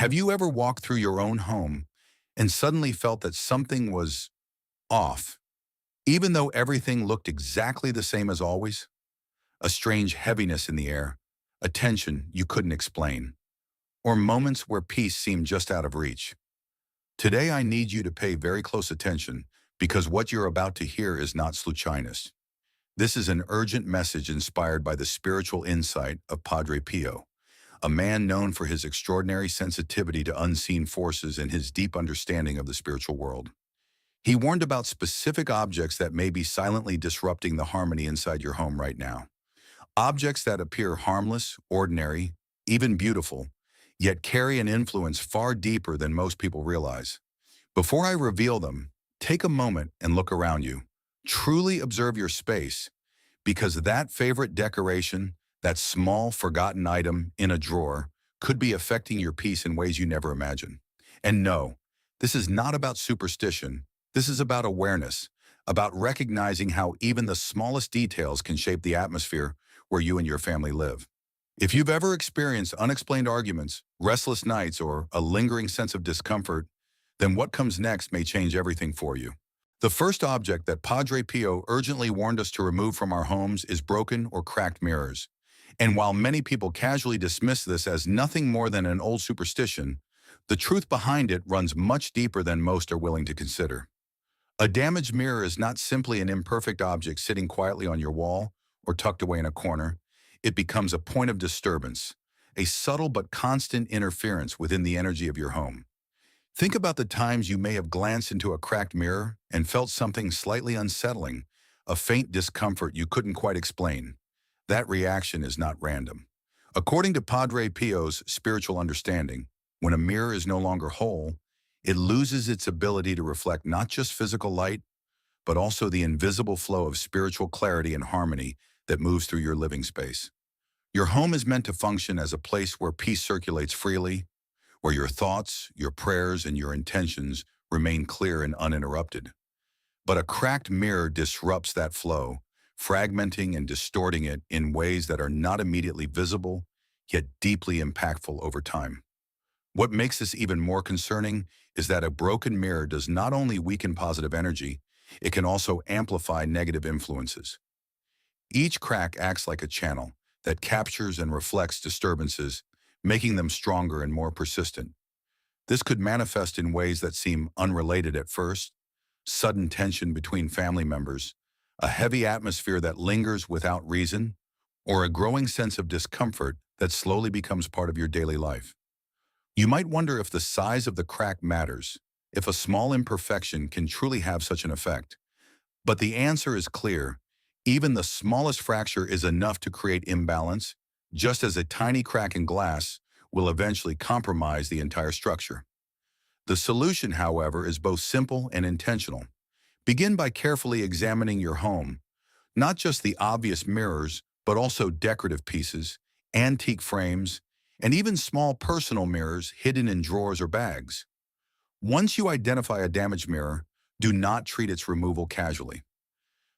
Have you ever walked through your own home and suddenly felt that something was off, even though everything looked exactly the same as always? A strange heaviness in the air, a tension you couldn't explain, or moments where peace seemed just out of reach. Today I need you to pay very close attention because what you're about to hear is not sluchiness. This is an urgent message inspired by the spiritual insight of Padre Pio, a man known for his extraordinary sensitivity to unseen forces and his deep understanding of the spiritual world. He warned about specific objects that may be silently disrupting the harmony inside your home right now. Objects that appear harmless, ordinary, even beautiful, yet carry an influence far deeper than most people realize. Before I reveal them, take a moment and look around you. Truly observe your space, because that favorite decoration, that small forgotten item in a drawer, could be affecting your peace in ways you never imagined. And no, this is not about superstition. This is about awareness, about recognizing how even the smallest details can shape the atmosphere where you and your family live. If you've ever experienced unexplained arguments, restless nights, or a lingering sense of discomfort, then what comes next may change everything for you. The first object that Padre Pio urgently warned us to remove from our homes is broken or cracked mirrors. And while many people casually dismiss this as nothing more than an old superstition, the truth behind it runs much deeper than most are willing to consider. A damaged mirror is not simply an imperfect object sitting quietly on your wall or tucked away in a corner. It becomes a point of disturbance, a subtle but constant interference within the energy of your home. Think about the times you may have glanced into a cracked mirror and felt something slightly unsettling, a faint discomfort you couldn't quite explain. That reaction is not random. According to Padre Pio's spiritual understanding, when a mirror is no longer whole, it loses its ability to reflect not just physical light, but also the invisible flow of spiritual clarity and harmony that moves through your living space. Your home is meant to function as a place where peace circulates freely, where your thoughts, your prayers, and your intentions remain clear and uninterrupted. But a cracked mirror disrupts that flow, fragmenting and distorting it in ways that are not immediately visible, yet deeply impactful over time. What makes this even more concerning is that a broken mirror does not only weaken positive energy, it can also amplify negative influences. Each crack acts like a channel that captures and reflects disturbances, making them stronger and more persistent. This could manifest in ways that seem unrelated at first: sudden tension between family members, a heavy atmosphere that lingers without reason, or a growing sense of discomfort that slowly becomes part of your daily life. You might wonder if the size of the crack matters, if a small imperfection can truly have such an effect. But the answer is clear. Even the smallest fracture is enough to create imbalance, just as a tiny crack in glass will eventually compromise the entire structure. The solution, however, is both simple and intentional. Begin by carefully examining your home, not just the obvious mirrors, but also decorative pieces, antique frames, and even small personal mirrors hidden in drawers or bags. Once you identify a damaged mirror, do not treat its removal casually.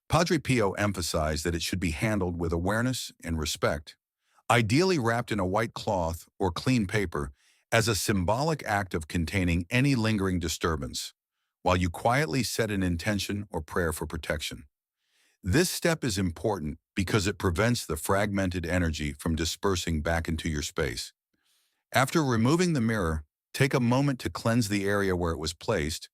Padre Pio emphasized that it should be handled with awareness and respect, ideally wrapped in a white cloth or clean paper as a symbolic act of containing any lingering disturbance, while you quietly set an intention or prayer for protection. This step is important because it prevents the fragmented energy from dispersing back into your space. After removing the mirror, take a moment to cleanse the area where it was placed,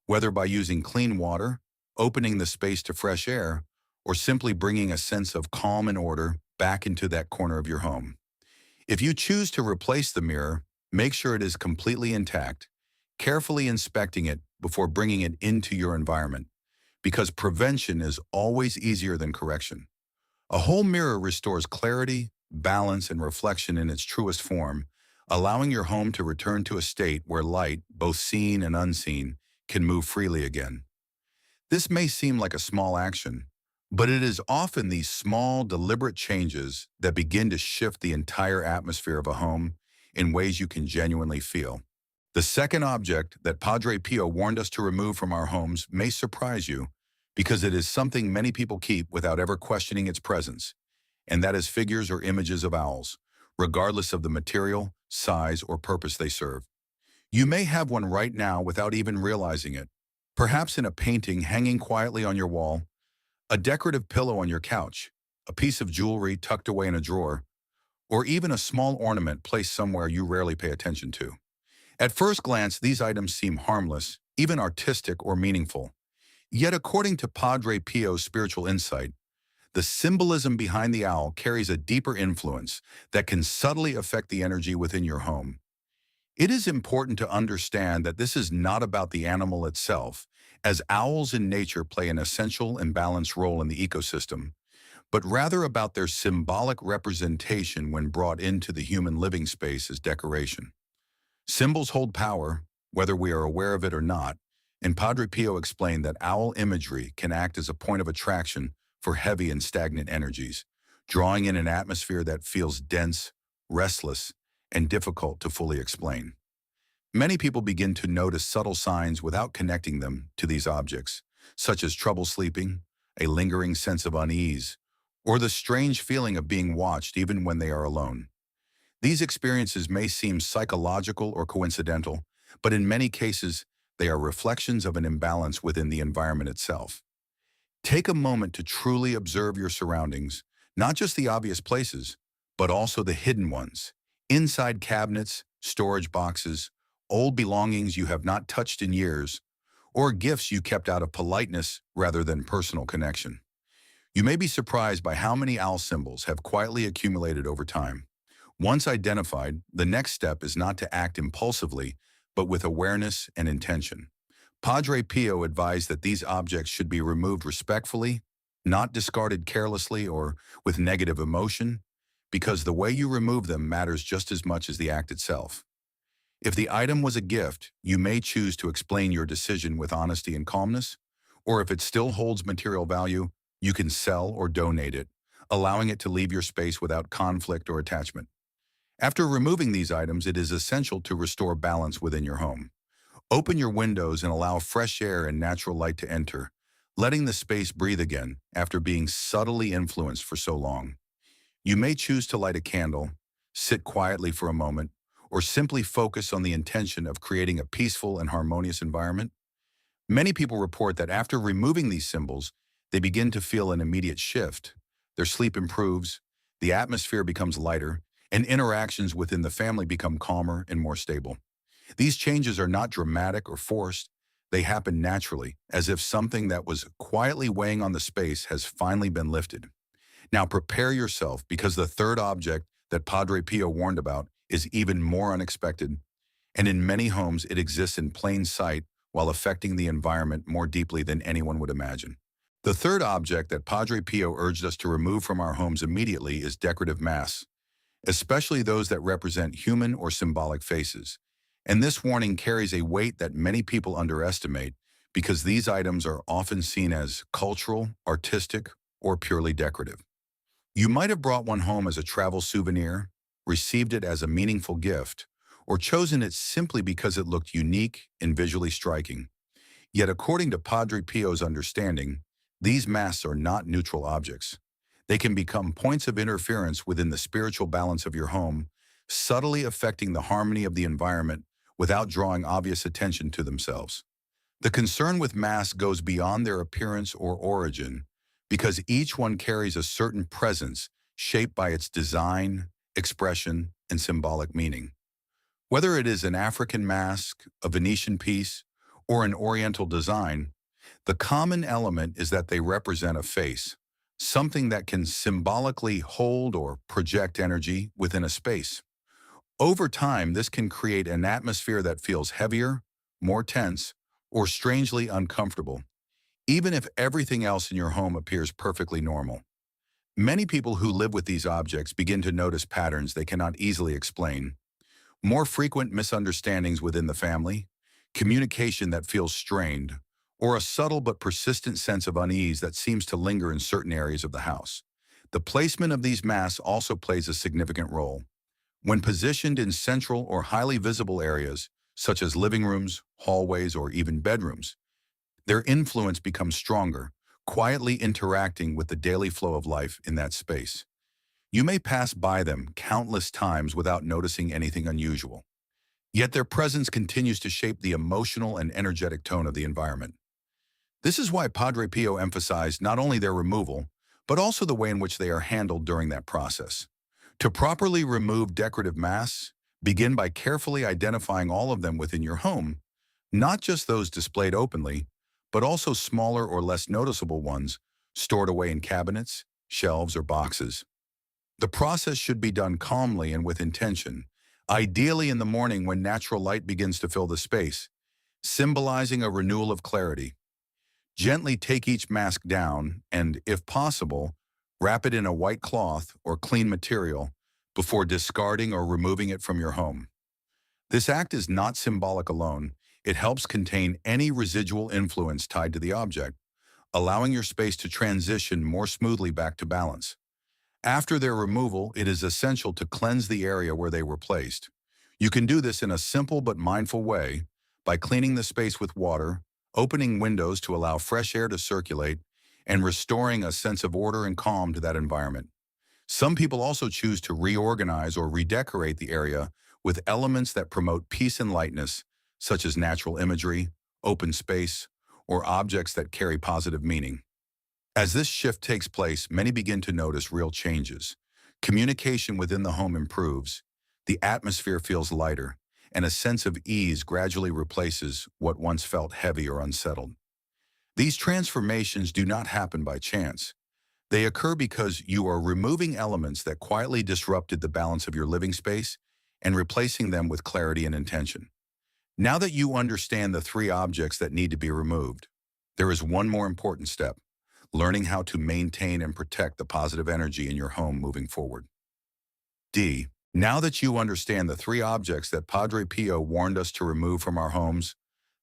whether by using clean water, opening the space to fresh air, or simply bringing a sense of calm and order back into that corner of your home. If you choose to replace the mirror, make sure it is completely intact, carefully inspecting it before bringing it into your environment, because prevention is always easier than correction. A whole mirror restores clarity, balance, and reflection in its truest form, allowing your home to return to a state where light, both seen and unseen, can move freely again. This may seem like a small action, but it is often these small, deliberate changes that begin to shift the entire atmosphere of a home in ways you can genuinely feel. The second object that Padre Pio warned us to remove from our homes may surprise you, because it is something many people keep without ever questioning its presence, and that is figures or images of owls, regardless of the material, size, or purpose they serve. You may have one right now without even realizing it, perhaps in a painting hanging quietly on your wall, a decorative pillow on your couch, a piece of jewelry tucked away in a drawer, or even a small ornament placed somewhere you rarely pay attention to. At first glance, these items seem harmless, even artistic or meaningful. Yet according to Padre Pio's spiritual insight, the symbolism behind the owl carries a deeper influence that can subtly affect the energy within your home. It is important to understand that this is not about the animal itself, as owls in nature play an essential and balanced role in the ecosystem, but rather about their symbolic representation when brought into the human living space as decoration. Symbols hold power, whether we are aware of it or not, and Padre Pio explained that owl imagery can act as a point of attraction for heavy and stagnant energies, drawing in an atmosphere that feels dense, restless, and difficult to fully explain. Many people begin to notice subtle signs without connecting them to these objects, such as trouble sleeping, a lingering sense of unease, or the strange feeling of being watched even when they are alone. These experiences may seem psychological or coincidental, but in many cases, they are reflections of an imbalance within the environment itself. Take a moment to truly observe your surroundings, not just the obvious places, but also the hidden ones. Inside cabinets, storage boxes, old belongings you have not touched in years, or gifts you kept out of politeness rather than personal connection. You may be surprised by how many owl symbols have quietly accumulated over time. Once identified, the next step is not to act impulsively, but with awareness and intention. Padre Pio advised that these objects should be removed respectfully, not discarded carelessly or with negative emotion, because the way you remove them matters just as much as the act itself. If the item was a gift, you may choose to explain your decision with honesty and calmness, or if it still holds material value, you can sell or donate it, allowing it to leave your space without conflict or attachment. After removing these items, it is essential to restore balance within your home. Open your windows and allow fresh air and natural light to enter, letting the space breathe again after being subtly influenced for so long. You may choose to light a candle, sit quietly for a moment, or simply focus on the intention of creating a peaceful and harmonious environment. Many people report that after removing these symbols, they begin to feel an immediate shift. Their sleep improves, the atmosphere becomes lighter, and interactions within the family become calmer and more stable. These changes are not dramatic or forced. They happen naturally, as if something that was quietly weighing on the space has finally been lifted. Now prepare yourself, because the third object that Padre Pio warned about is even more unexpected, and in many homes it exists in plain sight while affecting the environment more deeply than anyone would imagine. The third object that Padre Pio urged us to remove from our homes immediately is decorative masks, especially those that represent human or symbolic faces. And this warning carries a weight that many people underestimate, because these items are often seen as cultural, artistic, or purely decorative. You might have brought one home as a travel souvenir, received it as a meaningful gift, or chosen it simply because it looked unique and visually striking. Yet according to Padre Pio's understanding, these masks are not neutral objects. They can become points of interference within the spiritual balance of your home, subtly affecting the harmony of the environment without drawing obvious attention to themselves. The concern with masks goes beyond their appearance or origin, because each one carries a certain presence shaped by its design, expression, and symbolic meaning. Whether it is an African mask, a Venetian piece, or an Oriental design, the common element is that they represent a face, something that can symbolically hold or project energy within a space. Over time, this can create an atmosphere that feels heavier, more tense, or strangely uncomfortable, even if everything else in your home appears perfectly normal. Many people who live with these objects begin to notice patterns they cannot easily explain: more frequent misunderstandings within the family, communication that feels strained, or a subtle but persistent sense of unease that seems to linger in certain areas of the house. The placement of these masks also plays a significant role. When positioned in central or highly visible areas, such as living rooms, hallways, or even bedrooms, their influence becomes stronger, quietly interacting with the daily flow of life in that space. You may pass by them countless times without noticing anything unusual. yet their presence continues to shape the emotional and energetic tone of the environment. This is why Padre Pio emphasized not only their removal, but also the way in which they are handled during that process. To properly remove decorative masks, begin by carefully identifying all of them within your home, not just those displayed openly, but also smaller or less noticeable ones stored away in cabinets, shelves, or boxes. The process should be done calmly and with intention, ideally in the morning when natural light begins to fill the space, symbolizing a renewal of clarity. Gently take each mask down and, if possible, wrap it in a white cloth or clean material before discarding or removing it from your home. This act is not symbolic alone. It helps contain any residual influence tied to the object, allowing your space to transition more smoothly back to balance. After their removal, it is essential to cleanse the area where they were placed. You can do this in a simple but mindful way by cleaning the space with water, opening windows to allow fresh air to circulate, and restoring a sense of order and calm to that environment. Some people also choose to reorganize or redecorate the area with elements that promote peace and lightness, such as natural imagery, open space, or objects that carry positive meaning. As this shift takes place, many begin to notice real changes. Communication within the home improves, the atmosphere feels lighter, and a sense of ease gradually replaces what once felt heavy or unsettled. These transformations do not happen by chance. They occur because you are removing elements that quietly disrupted the balance of your living space and replacing them with clarity and intention. Now that you understand the three objects that need to be removed, there is one more important step: learning how to maintain and protect the positive energy in your home moving forward. D. Now that you understand the three objects that Padre Pio warned us to remove from our homes,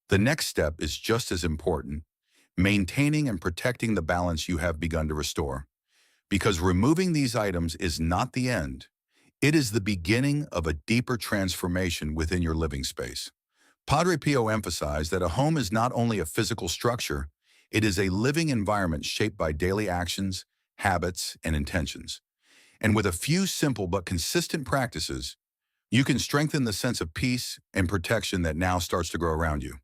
the next step is just as important: maintaining and protecting the balance you have begun to restore. Because removing these items is not the end, it is the beginning of a deeper transformation within your living space. Padre Pio emphasized that a home is not only a physical structure, it is a living environment shaped by daily actions, habits, and intentions. And with a few simple but consistent practices, you can strengthen the sense of peace and protection that now starts to grow around you.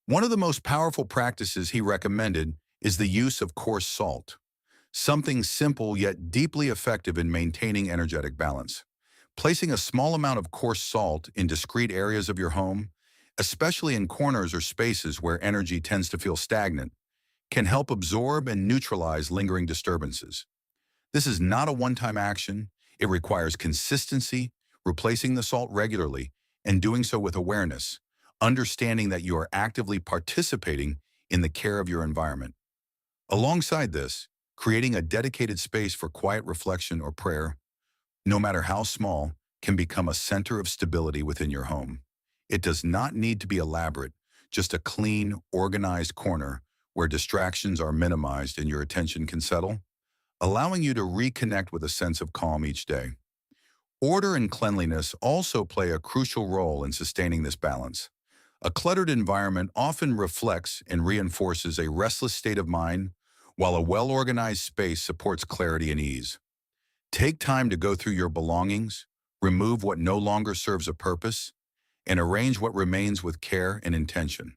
One of the most powerful practices he recommended is the use of coarse salt, something simple yet deeply effective in maintaining energetic balance. Placing a small amount of coarse salt in discrete areas of your home, especially in corners or spaces where energy tends to feel stagnant, can help absorb and neutralize lingering disturbances. This is not a one-time action. It requires consistency, replacing the salt regularly, and doing so with awareness, understanding that you are actively participating in the care of your environment. Alongside this, creating a dedicated space for quiet reflection or prayer, no matter how small, can become a center of stability within your home. It does not need to be elaborate, just a clean, organized corner where distractions are minimized and your attention can settle, allowing you to reconnect with a sense of calm each day. Order and cleanliness also play a crucial role in sustaining this balance. A cluttered environment often reflects and reinforces a restless state of mind, while a well-organized space supports clarity and ease. Take time to go through your belongings, remove what no longer serves a purpose, and arrange what remains with care and intention.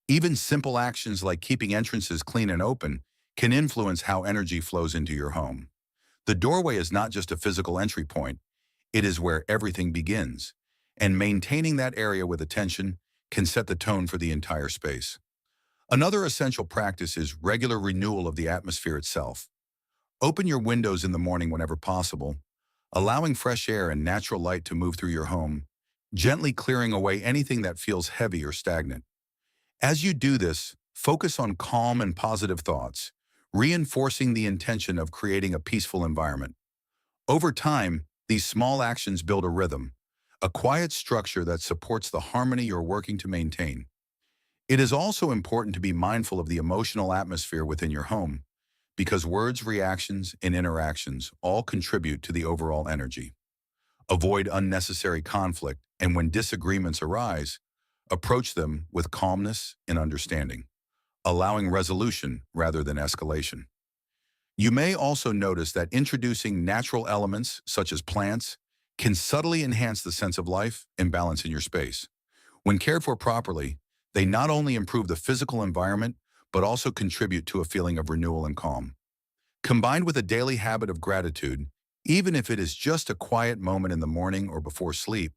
Even simple actions like keeping entrances clean and open can influence how energy flows into your home. The doorway is not just a physical entry point, it is where everything begins, and maintaining that area with attention can set the tone for the entire space. Another essential practice is regular renewal of the atmosphere itself. Open your windows in the morning whenever possible, allowing fresh air and natural light to move through your home, gently clearing away anything that feels heavy or stagnant. As you do this, focus on calm and positive thoughts, reinforcing the intention of creating a peaceful environment. Over time, these small actions build a rhythm, a quiet structure that supports the harmony you're working to maintain. It is also important to be mindful of the emotional atmosphere within your home, because words, reactions, and interactions all contribute to the overall energy. Avoid unnecessary conflict, and when disagreements arise, approach them with calmness and understanding, allowing resolution rather than escalation. You may also notice that introducing natural elements such as plants, can subtly enhance the sense of life and balance in your space. When cared for properly, they not only improve the physical environment, but also contribute to a feeling of renewal and calm. Combined with a daily habit of gratitude, even if it is just a quiet moment in the morning or before sleep,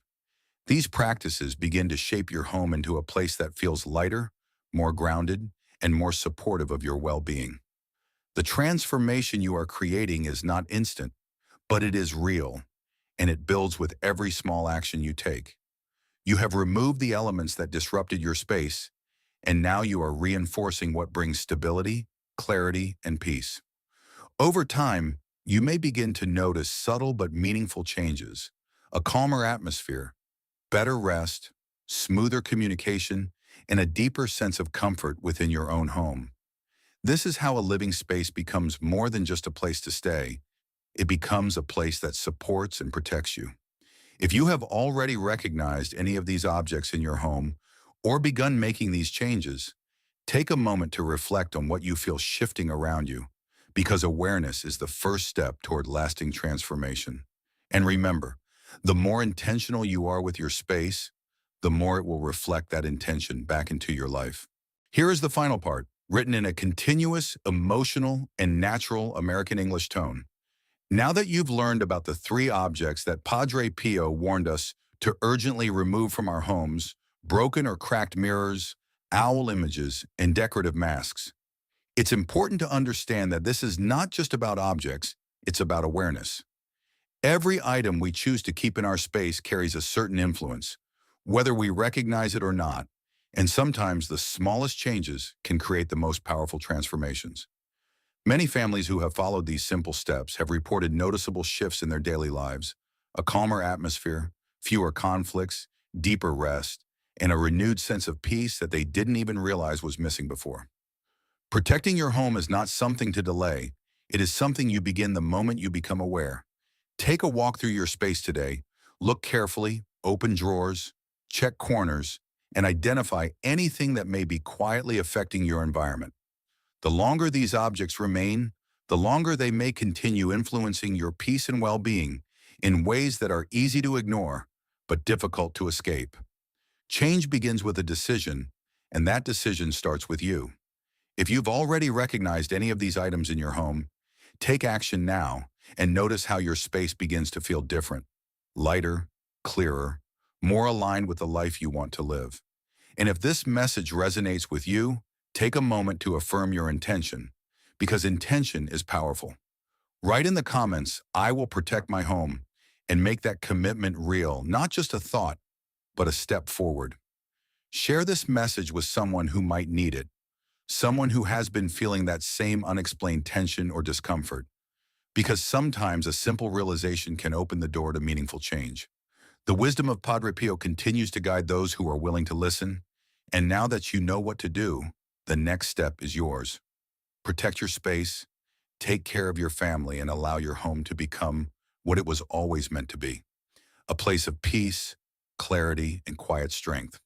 these practices begin to shape your home into a place that feels lighter, more grounded, and more supportive of your well-being. The transformation you are creating is not instant, but it is real, and it builds with every small action you take. You have removed the elements that disrupted your space, and now you are reinforcing what brings stability, clarity, and peace. Over time, you may begin to notice subtle but meaningful changes: a calmer atmosphere, better rest, smoother communication, and a deeper sense of comfort within your own home. This is how a living space becomes more than just a place to stay. It becomes a place that supports and protects you. If you have already recognized any of these objects in your home or begun making these changes, take a moment to reflect on what you feel shifting around you, because awareness is the first step toward lasting transformation. And remember, the more intentional you are with your space, the more it will reflect that intention back into your life. Here is the final part, written in a continuous, emotional, and natural American English tone. Now that you've learned about the three objects that Padre Pio warned us to urgently remove from our homes: broken or cracked mirrors, owl images, and decorative masks, it's important to understand that this is not just about objects, it's about awareness. Every item we choose to keep in our space carries a certain influence, whether we recognize it or not, and sometimes the smallest changes can create the most powerful transformations. Many families who have followed these simple steps have reported noticeable shifts in their daily lives: a calmer atmosphere, fewer conflicts, deeper rest, and a renewed sense of peace that they didn't even realize was missing before. Protecting your home is not something to delay. It is something you begin the moment you become aware. Take a walk through your space today. Look carefully, open drawers, check corners, and identify anything that may be quietly affecting your environment. The longer these objects remain, the longer they may continue influencing your peace and well-being in ways that are easy to ignore, but difficult to escape. Change begins with a decision, and that decision starts with you. If you've already recognized any of these items in your home, take action now and notice how your space begins to feel different, lighter, clearer, more aligned with the life you want to live. And if this message resonates with you, take a moment to affirm your intention, because intention is powerful. Write in the comments, "I will protect my home," and make that commitment real, not just a thought, but a step forward. Share this message with someone who might need it, someone who has been feeling that same unexplained tension or discomfort, because sometimes a simple realization can open the door to meaningful change. The wisdom of Padre Pio continues to guide those who are willing to listen, and now that you know what to do, the next step is yours. Protect your space, take care of your family, and allow your home to become what it was always meant to be: a place of peace, clarity, and quiet strength.